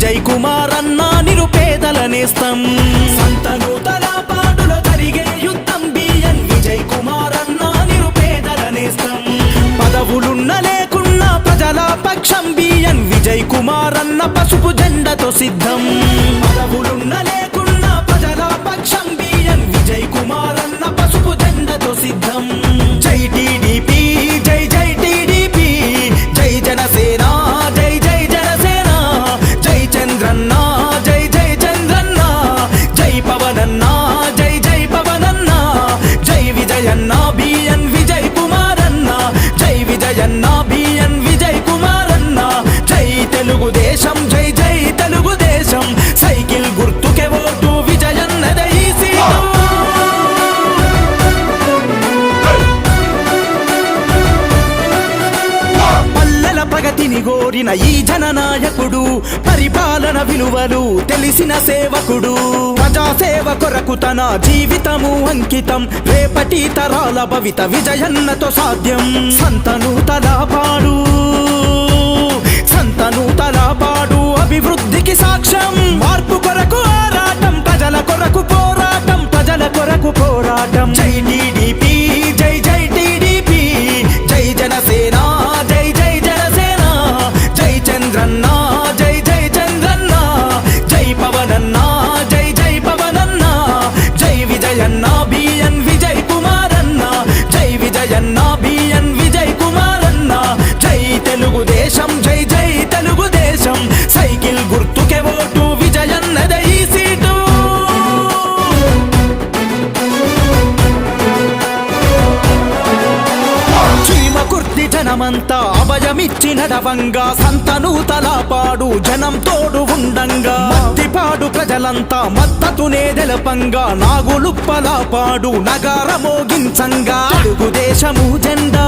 విజయ్ కుమార్ అన్న నిరుపేదల నేస్తం సంతనూతల పాడులో జరిగే యుద్ధం బిఎన్ విజయ్ కుమార్ అన్న నిరుపేదల నేస్తం పదవులున్న లేకున్నా ప్రజల పక్షం బిఎన్ విజయ్ కుమార్ అన్న పసుపు జెండతో సిద్ధం పదవులున్న లేకున్నా ప్రజల పక్షం బిఎన్ విజయ్ కుమార్ అన్న పసుపు జెండతో సిద్ధం జై టీడీపీ జై జై టీడీపీ జై జనసేన జై జై జనసేన జై చంద్రన్న జై జై చంద్రన్న జై పవనన్న జై జై పవనన్న జై విజయన్న బిఎన్ విజయ్ కుమార్ అన్న జై విజయన్న బిఎన్ విజయ్ కుమార్ అన్న జై తెలుగుదేశం జై జై తెలుగుదేశం సైకిల్ గుర్తుకే ఓటు విజయన్నదే ఈ సీటు పల్లెల ప్రగతిని గోరిన ఈ జననాయకుడు పరిపాలన విలువలు తెలిసిన సేవకుడు ప్రజాసేవ కొరకు తన జీవితము అంకితం రేపటి తరాల భవిత విజయన్నతో సాధ్యం సంతనూతల పాడు అభివృద్ధికి సాక్ష్యం మార్పు కొరకు ఆరాటం ప్రజల కొరకు పోరాటం ప్రజల కొరకు పోరాటం జై టీడీపీ జై జై టీడీపీ జై జనసేన జై జై జనసేన జై చంద్రన్న జై జై చంద్రన్న జై పవనన్న జై జై పవనన్న జై విజయన్న బిఎన్ విజయ్ కుమార్ అన్న జై విజయన్న బిఎన్ విజయ్ కుమార్ అన్న జై తెలుగుదేశం జై జై తెలుగుదేశం సైకిల్ గుర్తుకే ఓటు విజయన్నదే ఈ సీటు చీమ కుర్తి జనమంతా అభయమిచ్చి నడవంగా సంతనూతల పాడు జనం తోడు ఉండంగా మత్తిపాడు ప్రజలంతా మద్దతునే తెలపంగా నాగులుప్పల పాడు నగార మోగించంగా తెలుగుదేశము జెండా